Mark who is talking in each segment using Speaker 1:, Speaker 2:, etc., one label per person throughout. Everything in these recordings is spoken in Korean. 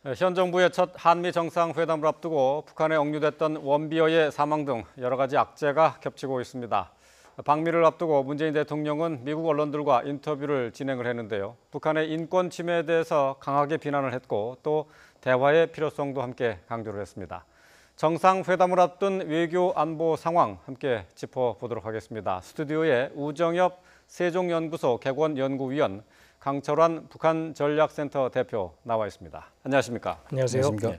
Speaker 1: 현 정부의 첫 한미 정상회담을 앞두고 북한에 억류됐던 원비어의 사망 등 여러 가지 악재가 겹치고 있습니다. 방미를 앞두고 문재인 대통령은 미국 언론들과 인터뷰를 진행을 했는데요. 북한의 인권 침해에 대해서 강하게 비난을 했고 또 대화의 필요성도 함께 강조를 했습니다. 정상회담을 앞둔 외교 안보 상황 함께 짚어보도록 하겠습니다. 스튜디오에 우정엽 세종연구소 객원연구위원, 강철환 북한전략센터 대표 나와 있습니다. 안녕하십니까?
Speaker 2: 안녕하세요.
Speaker 1: 네.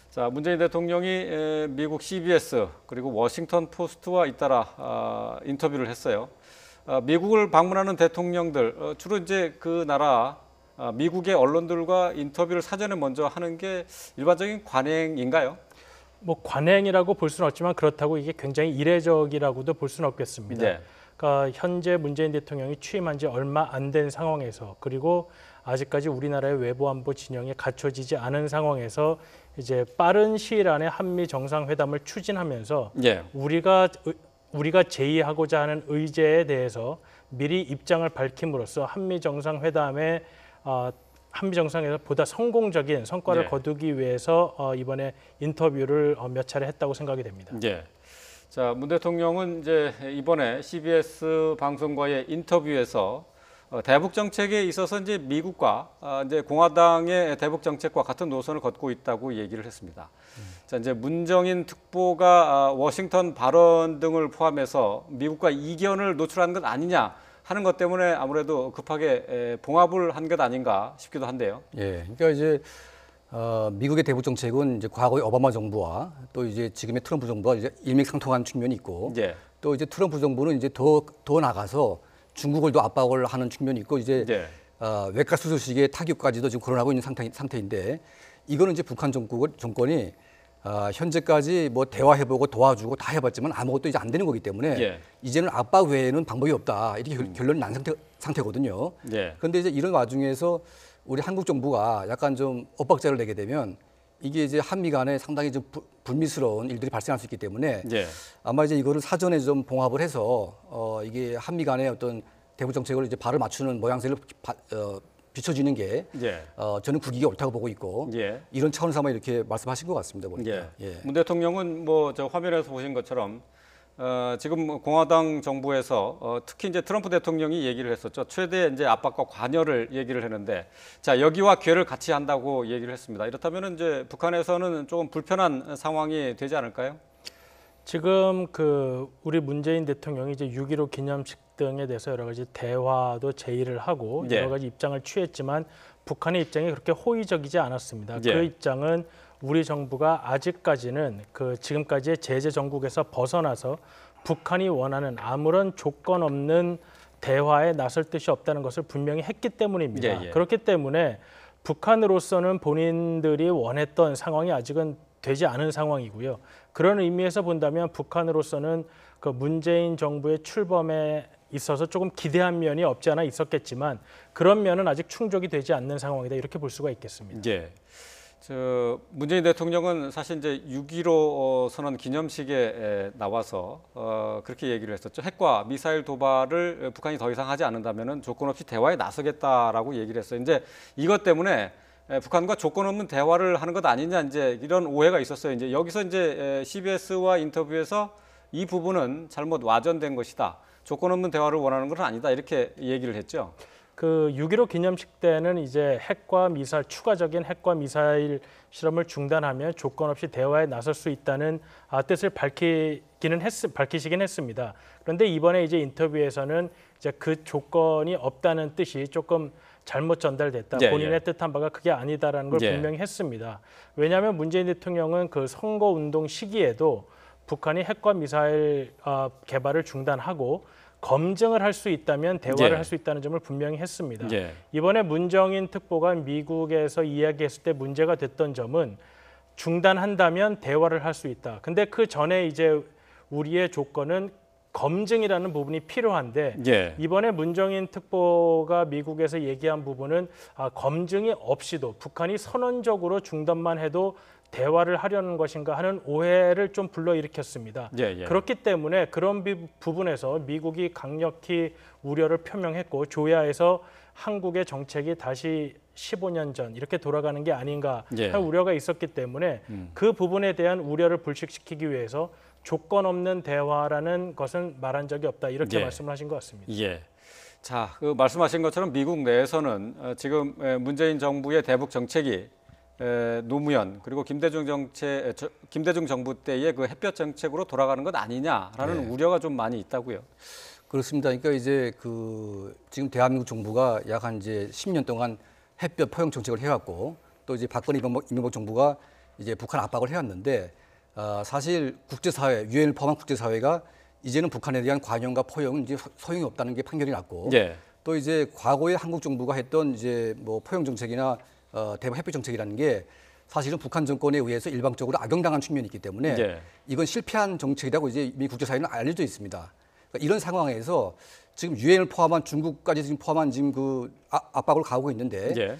Speaker 1: 자, 문재인 대통령이 미국 CBS 그리고 워싱턴 포스트와 잇따라 인터뷰를 했어요. 미국을 방문하는 대통령들 주로 이제 그 나라 미국의 언론들과 인터뷰를 사전에 먼저 하는 게 일반적인 관행인가요?
Speaker 2: 뭐 관행이라고 볼 수는 없지만 그렇다고 이게 굉장히 이례적이라고도 볼 수는 없겠습니다.
Speaker 1: 네.
Speaker 2: 그러니까 현재 문재인 대통령이 취임한 지 얼마 안 된 상황에서, 그리고 아직까지 우리나라의 외부 안보 진영이 갖춰지지 않은 상황에서 이제 빠른 시일 안에 한미 정상회담을 추진하면서
Speaker 1: 네.
Speaker 2: 우리가 제의하고자 하는 의제에 대해서 미리 입장을 밝힘으로써 한미 정상회담에 한미 정상에서 보다 성공적인 성과를
Speaker 1: 네.
Speaker 2: 거두기 위해서 이번에 인터뷰를 몇 차례 했다고 생각이 됩니다.
Speaker 1: 네. 자, 문 대통령은 이제 이번에 CBS 방송과의 인터뷰에서 대북 정책에 있어서 이제 미국과 이제 공화당의 대북 정책과 같은 노선을 걷고 있다고 얘기를 했습니다. 자, 이제 문정인 특보가 워싱턴 발언 등을 포함해서 미국과 이견을 노출한 것 아니냐 하는 것 때문에 아무래도 급하게 봉합을 한 것 아닌가 싶기도 한데요.
Speaker 3: 예, 그러니까 이제 미국의 대북 정책은 이제 과거의 오바마 정부와 또 이제 지금의 트럼프 정부가 이제 일맥상통하는 측면이 있고,
Speaker 1: 예.
Speaker 3: 또 이제 트럼프 정부는 이제 더 나가서 중국을 더 압박을 하는 측면이 있고, 이제
Speaker 1: 예.
Speaker 3: 외과 수술식의 타격까지도 지금 거론하고 있는 상태인데, 이거는 이제 북한 정권이 현재까지 뭐 대화해보고 도와주고 다 해봤지만 아무것도 이제 안 되는 거기 때문에
Speaker 1: 예.
Speaker 3: 이제는 압박 외에는 방법이 없다, 이렇게 결론이 난 상태거든요.
Speaker 1: 예.
Speaker 3: 그런데 이제 이런 와중에서 우리 한국 정부가 약간 좀 엇박자를 내게 되면 이게 이제 한미 간에 상당히 좀 불미스러운 일들이 발생할 수 있기 때문에
Speaker 1: 예.
Speaker 3: 아마 이제 이거를 사전에 좀 봉합을 해서 이게 한미 간의 어떤 대북 정책을 이제 발을 맞추는 모양새를 비춰지는 게
Speaker 1: 예.
Speaker 3: 저는 국익이 옳다고 보고 있고,
Speaker 1: 예.
Speaker 3: 이런 차원에서 아마 이렇게 말씀하신 것 같습니다. 보니까.
Speaker 1: 예.
Speaker 3: 예.
Speaker 1: 문 대통령은 뭐 저 화면에서 보신 것처럼 지금 공화당 정부에서 특히 이제 트럼프 대통령이 얘기를 했었죠. 최대 이제 압박과 관여를 얘기를 했는데, 자, 여기와 괴를 같이 한다고 얘기를 했습니다. 이렇다면 이제 북한에서는 조금 불편한 상황이 되지 않을까요?
Speaker 2: 지금 우리 문재인 대통령이 이제 6.15 기념식 등에 대해서 여러 가지 대화도 제의를 하고
Speaker 1: 예.
Speaker 2: 여러 가지 입장을 취했지만 북한의 입장이 그렇게 호의적이지 않았습니다.
Speaker 1: 예.
Speaker 2: 그 입장은 우리 정부가 아직까지는 지금까지의 제재 정국에서 벗어나서 북한이 원하는 아무런 조건 없는 대화에 나설 뜻이 없다는 것을 분명히 했기 때문입니다.
Speaker 1: 예.
Speaker 2: 그렇기 때문에 북한으로서는 본인들이 원했던 상황이 아직은 되지 않은 상황이고요. 그런 의미에서 본다면 북한으로서는 그 문재인 정부의 출범에 있어서 조금 기대한 면이 없지 않아 있었겠지만 그런 면은 아직 충족이 되지 않는 상황이다, 이렇게 볼 수가 있겠습니다.
Speaker 1: 예. 문재인 대통령은 사실 이제 6.15 선언 기념식에 나와서 그렇게 얘기를 했었죠. 핵과 미사일 도발을 북한이 더 이상 하지 않는다면은 조건 없이 대화에 나서겠다라고 얘기를 했어요. 이제 이것 때문에 북한과 조건 없는 대화를 하는 것 아니냐, 이제 이런 오해가 있었어요. 이제 여기서 이제 CBS와 인터뷰에서 이 부분은 잘못 와전된 것이다, 조건 없는 대화를 원하는 건 아니다, 이렇게 얘기를 했죠.
Speaker 2: 6.15 기념식 때는 이제 추가적인 핵과 미사일 실험을 중단하면 조건 없이 대화에 나설 수 있다는 뜻을 밝히시긴 했습니다. 그런데 이번에 이제 인터뷰에서는 이제 그 조건이 없다는 뜻이 조금 잘못 전달됐다,
Speaker 1: 예,
Speaker 2: 본인의
Speaker 1: 예.
Speaker 2: 뜻한 바가 그게 아니다라는 걸
Speaker 1: 예.
Speaker 2: 분명히 했습니다. 왜냐하면 문재인 대통령은 그 선거운동 시기에도 북한이 핵과 미사일 개발을 중단하고 검증을 할 수 있다면 대화를
Speaker 1: 예.
Speaker 2: 할 수 있다는 점을 분명히 했습니다.
Speaker 1: 예.
Speaker 2: 이번에 문정인 특보가 미국에서 이야기했을 때 문제가 됐던 점은 중단한다면 대화를 할 수 있다. 근데 그 전에 이제 우리의 조건은 검증이라는 부분이 필요한데,
Speaker 1: 예.
Speaker 2: 이번에 문정인 특보가 미국에서 얘기한 부분은 검증이 없이도 북한이 선언적으로 중단만 해도 대화를 하려는 것인가 하는 오해를 좀 불러일으켰습니다.
Speaker 1: 예.
Speaker 2: 그렇기 때문에 그런 부분에서 미국이 강력히 우려를 표명했고, 조야에서 한국의 정책이 다시 15년 전 이렇게 돌아가는 게 아닌가
Speaker 1: 예.
Speaker 2: 하는 우려가 있었기 때문에 그 부분에 대한 우려를 불식시키기 위해서 조건 없는 대화라는 것은 말한 적이 없다 이렇게
Speaker 1: 예.
Speaker 2: 말씀을 하신 것 같습니다.
Speaker 1: 예. 자, 그 말씀하신 것처럼 미국 내에서는 지금 문재인 정부의 대북 정책이 노무현 그리고 김대중 정부 때의 그 햇볕 정책으로 돌아가는 것 아니냐라는 우려가 좀 많이 있다고요.
Speaker 3: 그렇습니다. 그러니까 이제 그 지금 대한민국 정부가 약 한 이제 10년 동안 햇볕 포용 정책을 해왔고 또 이제 박근혜 이명박 정부가 이제 북한 압박을 해왔는데 사실 국제사회, 유엔을 포함한 국제사회가 이제는 북한에 대한 관용과 포용은 이제 소용이 없다는 게 판결이 났고
Speaker 1: 예.
Speaker 3: 또 이제 과거에 한국 정부가 했던 이제 뭐 포용 정책이나 대북 햇볕 정책이라는 게 사실은 북한 정권에 의해서 일방적으로 악용당한 측면이 있기 때문에
Speaker 1: 예.
Speaker 3: 이건 실패한 정책이라고 이제 이미 국제사회는 알려져 있습니다. 그러니까 이런 상황에서 지금 유엔을 포함한 중국까지 지금 포함한 지금 그 압박을 가하고 있는데
Speaker 1: 예.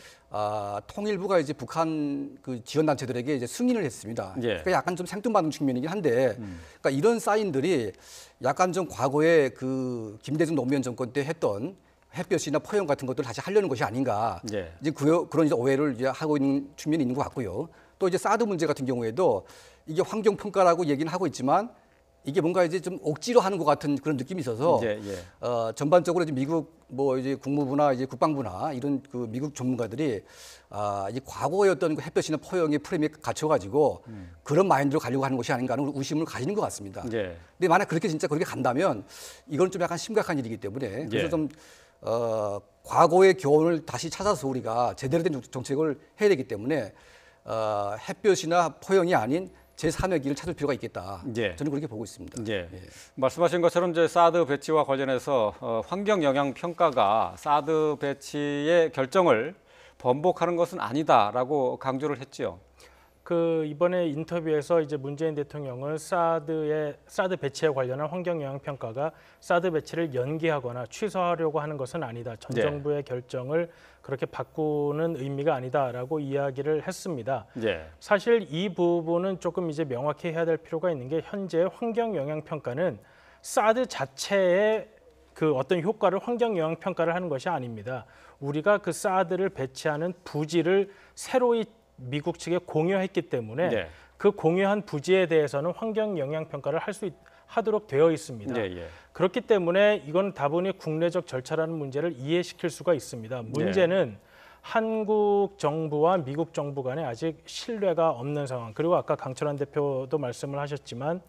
Speaker 3: 통일부가 이제 북한 그 지원 단체들에게 이제 승인을 했습니다.
Speaker 1: 예.
Speaker 3: 그러니까 약간 좀 생뚱맞은 측면이긴 한데, 그러니까 이런 사인들이 약간 좀 과거에 그 김대중 노무현 정권 때 했던 햇볕이나 포용 같은 것들을 다시 하려는 것이 아닌가.
Speaker 1: 예.
Speaker 3: 이제 그런 이제 오해를 이제 하고 있는 측면이 있는 것 같고요. 또 이제 사드 문제 같은 경우에도 이게 환경 평가라고 얘기는 하고 있지만 이게 뭔가 이제 좀 억지로 하는 것 같은 그런 느낌이 있어서 전반적으로 이제 미국 뭐 이제 국무부나 이제 국방부나 이런 그 미국 전문가들이 이 과거의 어떤 그 햇볕이나 포용의 프레임에 갇혀가지고 그런 마인드로 가려고 하는 것이 아닌가 하는 의심을 가지는 것 같습니다.
Speaker 1: 예.
Speaker 3: 근데 만약 그렇게 진짜 그렇게 간다면 이건 좀 약간 심각한 일이기 때문에 그래서
Speaker 1: 예.
Speaker 3: 좀 과거의 교훈을 다시 찾아서 우리가 제대로 된 정책을 해야 되기 때문에 햇볕이나 포용이 아닌 제3의 길을 찾을 필요가 있겠다.
Speaker 1: 예.
Speaker 3: 저는 그렇게 보고 있습니다.
Speaker 1: 예. 말씀하신 것처럼 이제 사드 배치와 관련해서 환경 영향 평가가 사드 배치의 결정을 번복하는 것은 아니다라고 강조를 했지요.
Speaker 2: 그 이번에 인터뷰에서 이제 문재인 대통령은 사드 배치에 관련한 환경 영향 평가가 사드 배치를 연기하거나 취소하려고 하는 것은 아니다. 전
Speaker 1: 예.
Speaker 2: 정부의 결정을 그렇게 바꾸는 의미가 아니다라고 이야기를 했습니다.
Speaker 1: 예.
Speaker 2: 사실 이 부분은 조금 이제 명확히 해야 될 필요가 있는 게 현재 환경 영향 평가는 사드 자체의 그 어떤 효과를 환경 영향 평가를 하는 것이 아닙니다. 우리가 그 사드를 배치하는 부지를 새로이 미국 측에 공유했기 때문에
Speaker 1: 네.
Speaker 2: 그 공유한 부지에 대해서는 환경 영향 평가를 하도록 되어 있습니다.
Speaker 1: 예.
Speaker 2: 그렇기 때문에 이건 다분히 국내적 절차라는 문제를 이해시킬 수가 있습니다. 문제는 한국 정부와 미국 정부 간에 아직 신뢰가 없는 상황. 그리고 아까 강철환 대표도 말씀을 하셨지만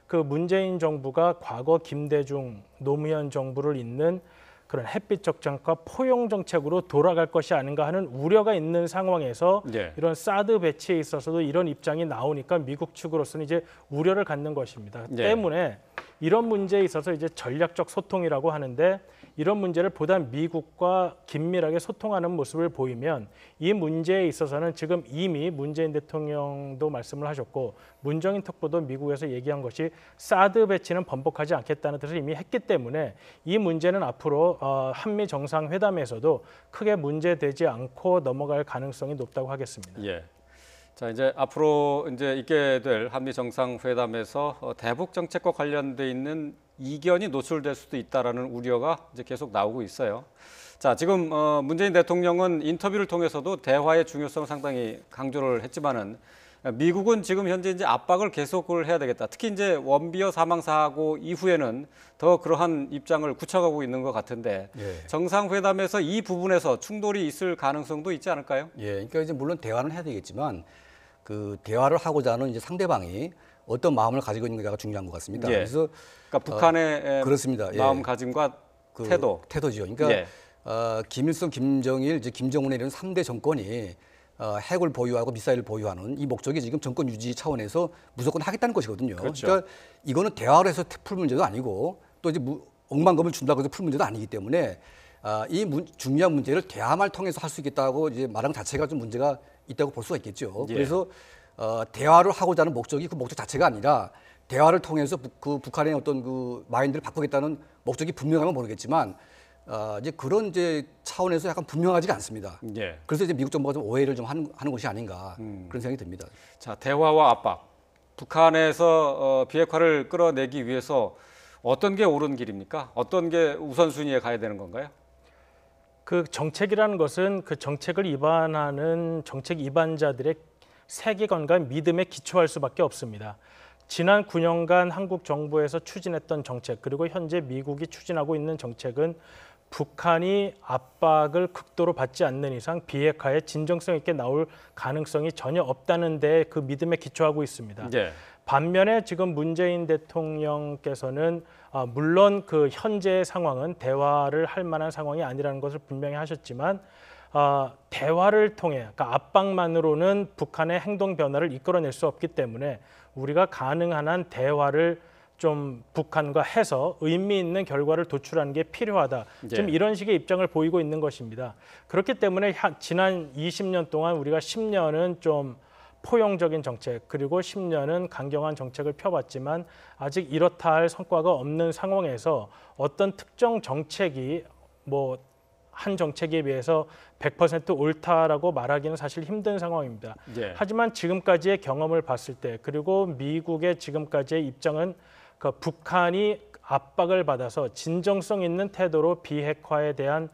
Speaker 2: 그 문재인 정부가 과거 김대중, 노무현 정부를 잇는 그런 햇빛 정책과 포용 정책으로 돌아갈 것이 아닌가 하는 우려가 있는 상황에서
Speaker 1: 예.
Speaker 2: 이런 사드 배치에 있어서도 이런 입장이 나오니까 미국 측으로서는 이제 우려를 갖는 것입니다.
Speaker 1: 예.
Speaker 2: 때문에 이런 문제에 있어서 이제 전략적 소통이라고 하는데 이런 문제를 보다 미국과 긴밀하게 소통하는 모습을 보이면 이 문제에 있어서는 지금 이미 문재인 대통령도 말씀을 하셨고 문정인 특보도 미국에서 얘기한 것이 사드 배치는 번복하지 않겠다는 뜻을 이미 했기 때문에 이 문제는 앞으로 한미 정상회담에서도 크게 문제되지 않고 넘어갈 가능성이 높다고 하겠습니다.
Speaker 1: 예. 자, 이제 앞으로 이제 있게 될 한미 정상회담에서 대북 정책과 관련돼 있는 이견이 노출될 수도 있다라는 우려가 이제 계속 나오고 있어요. 자, 지금 문재인 대통령은 인터뷰를 통해서도 대화의 중요성을 상당히 강조를 했지만은 미국은 지금 현재 이제 압박을 계속을 해야 되겠다. 특히 이제 원비어 사망 사고 이후에는 더 그러한 입장을 굳혀가고 있는 것 같은데 정상회담에서 이 부분에서 충돌이 있을 가능성도 있지 않을까요?
Speaker 3: 예, 그러니까 이제 물론 대화는 해야 되겠지만 그 대화를 하고자 하는 이제 상대방이 어떤 마음을 가지고 있는가가 중요한 것 같습니다.
Speaker 1: 예.
Speaker 3: 그래서
Speaker 1: 그러니까 북한의
Speaker 3: 그렇습니다. 예.
Speaker 1: 마음가짐과
Speaker 3: 그
Speaker 1: 태도죠.
Speaker 3: 그러니까 김일성, 김정일, 이제 김정은의 이런 3대 정권이 핵을 보유하고 미사일을 보유하는 이 목적이 지금 정권 유지 차원에서 무조건 하겠다는 것이거든요.
Speaker 1: 그렇죠.
Speaker 3: 그러니까 이거는 대화를 해서 풀 문제도 아니고 또 이제 억만금을 준다고 해서 풀 문제도 아니기 때문에 중요한 문제를 대화만 통해서 할 수 있겠다고 이제 말하는 자체가 좀 문제가 있다고 볼 수가 있겠죠.
Speaker 1: 예.
Speaker 3: 그래서 대화를 하고자 하는 목적이 그 목적 자체가 아니라 대화를 통해서 그 북한의 어떤 그 마인드를 바꾸겠다는 목적이 분명하면 모르겠지만 이제 그런 이제 차원에서 약간 분명하지가 않습니다.
Speaker 1: 예.
Speaker 3: 그래서 이제 미국 정부가 좀 오해를 좀 하는 것이 아닌가 그런 생각이 듭니다.
Speaker 1: 자, 대화와 압박. 북한에서 비핵화를 끌어내기 위해서 어떤 게 옳은 길입니까? 어떤 게 우선순위에 가야 되는 건가요?
Speaker 2: 그 정책이라는 것은 그 정책을 위반하는 정책 위반자들의 세계관과 믿음에 기초할 수밖에 없습니다. 지난 9년간 한국 정부에서 추진했던 정책 그리고 현재 미국이 추진하고 있는 정책은 북한이 압박을 극도로 받지 않는 이상 비핵화에 진정성 있게 나올 가능성이 전혀 없다는 데 그 믿음에 기초하고 있습니다.
Speaker 1: 예.
Speaker 2: 반면에 지금 문재인 대통령께서는 물론 그 현재의 상황은 대화를 할 만한 상황이 아니라는 것을 분명히 하셨지만 대화를 통해 그러니까 압박만으로는 북한의 행동 변화를 이끌어낼 수 없기 때문에 우리가 가능한 한 대화를 좀 북한과 해서 의미 있는 결과를 도출하는 게 필요하다. 지금 이런 식의 입장을 보이고 있는 것입니다. 그렇기 때문에 지난 20년 동안 우리가 10년은 좀 포용적인 정책 그리고 10년은 강경한 정책을 펴봤지만 아직 이렇다 할 성과가 없는 상황에서 어떤 특정 정책이 뭐 한 정책에 비해서 100% 옳다라고 말하기는 사실 힘든 상황입니다. 하지만 지금까지의 경험을 봤을 때 그리고 미국의 지금까지의 입장은 그 북한이 압박을 받아서 진정성 있는 태도로 비핵화에 대한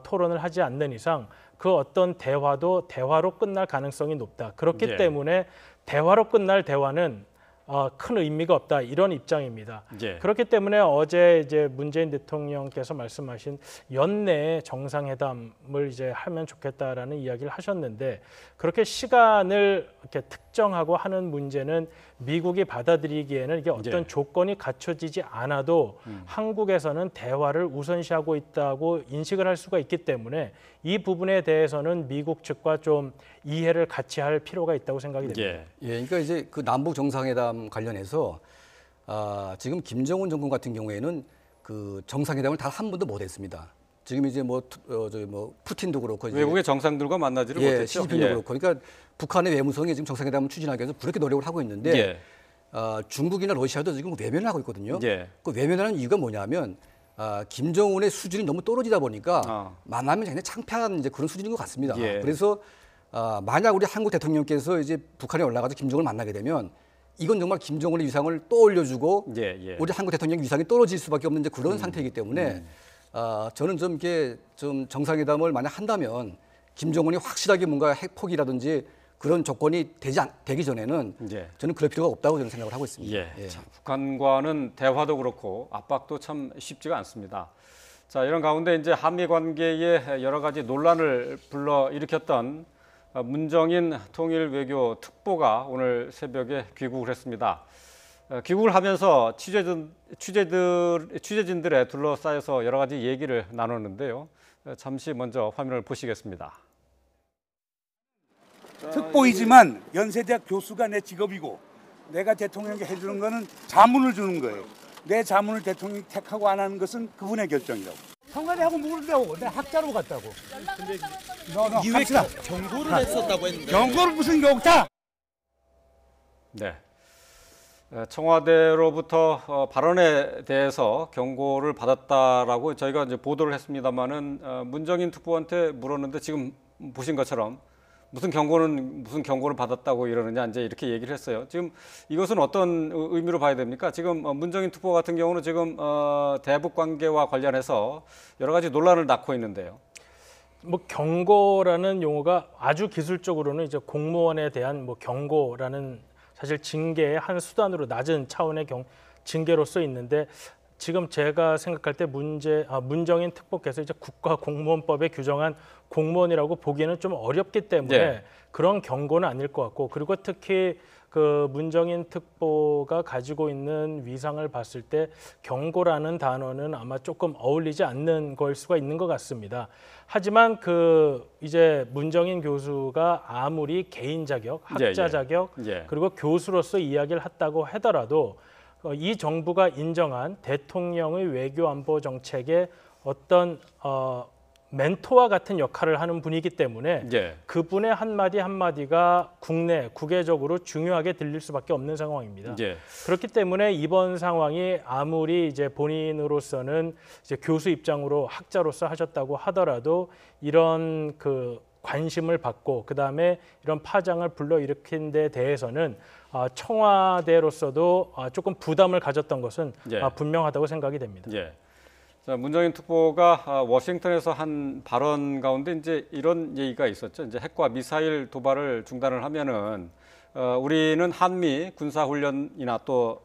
Speaker 2: 토론을 하지 않는 이상 그 어떤 대화도 대화로 끝날 가능성이 높다. 그렇기 때문에 대화로 끝날 대화는 큰 의미가 없다 이런 입장입니다. 그렇기 때문에 어제 이제 문재인 대통령께서 말씀하신 연내에 정상회담을 이제 하면 좋겠다라는 이야기를 하셨는데 그렇게 시간을 이렇게 특정하고 하는 문제는 미국이 받아들이기에는 이게 어떤 조건이 갖춰지지 않아도 한국에서는 대화를 우선시하고 있다고 인식을 할 수가 있기 때문에 이 부분에 대해서는 미국 측과 좀 이해를 같이 할 필요가 있다고 생각이 됩니다.
Speaker 3: 그러니까 이제 그 남북 정상회담 관련해서 지금 김정은 정권 같은 경우에는 그 정상회담을 단 한 번도 못했습니다. 지금 이제 푸틴도 그렇고
Speaker 1: 외국의 정상들과 만나지를 못했죠.
Speaker 3: 시진핑도 그렇고 그러니까 북한의 외무성이 지금 정상회담을 추진하기 위해서 그렇게 노력을 하고 있는데 중국이나 러시아도 지금 외면을 하고 있거든요. 그 외면하는 이유가 뭐냐면 김정은의 수준이 너무 떨어지다 보니까 만나면 굉장히 창피한 이제 그런 수준인 것 같습니다. 그래서 만약 우리 한국 대통령께서 이제 북한에 올라가서 김정은을 만나게 되면 이건 정말 김정은의 위상을 떠올려주고 우리 한국 대통령의 위상이 떨어질 수밖에 없는 이제 그런 상태이기 때문에 저는 좀 이렇게 좀 정상회담을 만약 한다면 김정은이 확실하게 뭔가 핵 포기라든지 그런 조건이 되기 전에는 저는 그럴 필요가 없다고 저는 생각을 하고 있습니다.
Speaker 1: 참, 북한과는 대화도 그렇고 압박도 참 쉽지가 않습니다. 자, 이런 가운데 이제 한미 관계에 여러 가지 논란을 불러일으켰던 문정인 통일 외교 특보가 오늘 새벽에 귀국을 했습니다. 귀국을 하면서 취재진들에 둘러싸여서 여러 가지 얘기를 나눴는데요. 잠시 먼저 화면을 보시겠습니다.
Speaker 4: 특보이지만 연세대학 교수가 내 직업이고 내가 대통령에게 해주는 거는 자문을 주는 거예요. 내 자문을 대통령이 택하고 안 하는 것은 그분의 결정이라고.
Speaker 5: 상관이 하고 모른다고 내가 학자로 갔다고.
Speaker 4: 근데
Speaker 5: 이외가
Speaker 6: 경고를 했었다고 했는데.
Speaker 5: 경고를 무슨 경고다?
Speaker 1: 네. 청와대로부터 발언에 대해서 경고를 받았다라고 저희가 이제 보도를 했습니다만은 문정인 특보한테 물었는데 지금 보신 것처럼 무슨 경고를 받았다고 이러느냐 이제 이렇게 얘기를 했어요. 지금 이것은 어떤 의미로 봐야 됩니까? 지금 문정인 특보 같은 경우는 지금 대북 관계와 관련해서 여러 가지 논란을 낳고 있는데요.
Speaker 2: 뭐 경고라는 용어가 아주 기술적으로는 이제 공무원에 대한 뭐 경고라는 사실 징계의 한 수단으로 낮은 차원의 징계로서 있는데 지금 제가 생각할 때 문정인 특보께서 이제 국가공무원법에 규정한 공무원이라고 보기에는 좀 어렵기 때문에 그런 경고는 아닐 것 같고 그리고 특히 그 문정인 특보가 가지고 있는 위상을 봤을 때 경고라는 단어는 아마 조금 어울리지 않는 걸 수가 있는 것 같습니다. 하지만 그 이제 문정인 교수가 아무리 개인 자격, 학자 자격 그리고 교수로서 이야기를 했다고 하더라도 이 정부가 인정한 대통령의 외교안보 정책의 어떤 멘토와 같은 역할을 하는 분이기 때문에 그분의 한마디 한마디가 국외적으로 중요하게 들릴 수밖에 없는 상황입니다. 그렇기 때문에 이번 상황이 아무리 이제 본인으로서는 이제 교수 입장으로 학자로서 하셨다고 하더라도 이런 그 관심을 받고 그다음에 이런 파장을 불러일으킨 데 대해서는 청와대로서도 조금 부담을 가졌던 것은 분명하다고 생각이 됩니다.
Speaker 1: 자, 문정인 특보가 워싱턴에서 한 발언 가운데 이제 이런 얘기가 있었죠. 이제 핵과 미사일 도발을 중단을 하면은 우리는 한미 군사 훈련이나 또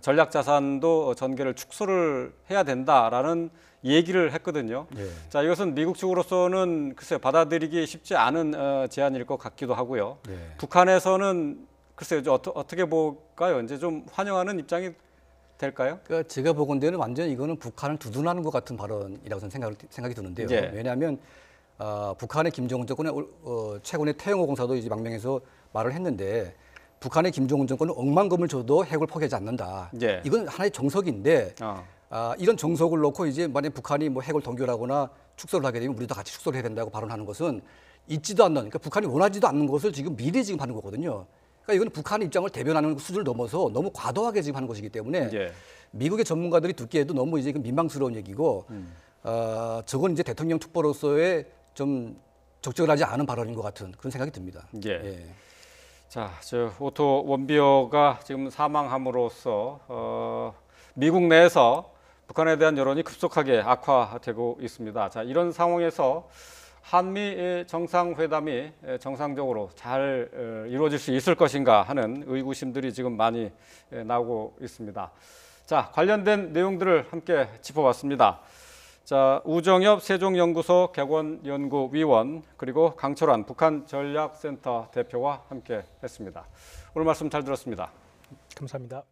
Speaker 1: 전략 자산도 전개를 축소를 해야 된다라는 얘기를 했거든요.
Speaker 3: 예.
Speaker 1: 자, 이것은 미국 측으로서는 글쎄요, 받아들이기 쉽지 않은 제안일 것 같기도 하고요.
Speaker 3: 예.
Speaker 1: 북한에서는 글쎄요, 어떻게 볼까요? 이제 좀 환영하는 입장이 될까요?
Speaker 3: 그러니까 제가 보건대는 완전 이거는 북한을 두둔하는 것 같은 발언이라고 저는 생각이 드는데요.
Speaker 1: 예.
Speaker 3: 왜냐하면 북한의 김정은 정권의 최근에 태영호 공사도 이제 망명해서 말을 했는데 북한의 김정은 정권은 억만금을 줘도 핵을 포기하지 않는다.
Speaker 1: 예.
Speaker 3: 이건 하나의 정석인데 이런 정석을 놓고 이제 만약 북한이 뭐 핵을 동결하거나 축소를 하게 되면 우리도 같이 축소를 해야 된다고 발언하는 것은 있지도 않는, 그러니까 북한이 원하지도 않는 것을 지금 미리 지금 하는 거거든요. 그러니까 이건 북한의 입장을 대변하는 수준을 넘어서 너무 과도하게 지금 하는 것이기 때문에
Speaker 1: 예.
Speaker 3: 미국의 전문가들이 듣기에도 너무 이제 민망스러운 얘기고 저건 이제 대통령 특보로서의 좀 적절하지 않은 발언인 것 같은 그런 생각이 듭니다.
Speaker 1: 예.
Speaker 3: 예.
Speaker 1: 자, 저 오토 원비어가 지금 사망함으로써 미국 내에서 북한에 대한 여론이 급속하게 악화되고 있습니다. 자, 이런 상황에서 한미 정상회담이 정상적으로 잘 이루어질 수 있을 것인가 하는 의구심들이 지금 많이 나오고 있습니다. 자, 관련된 내용들을 함께 짚어봤습니다. 자, 우정엽 세종연구소 객원연구위원 그리고 강철환 북한전략센터 대표와 함께 했습니다. 오늘 말씀 잘 들었습니다.
Speaker 2: 감사합니다.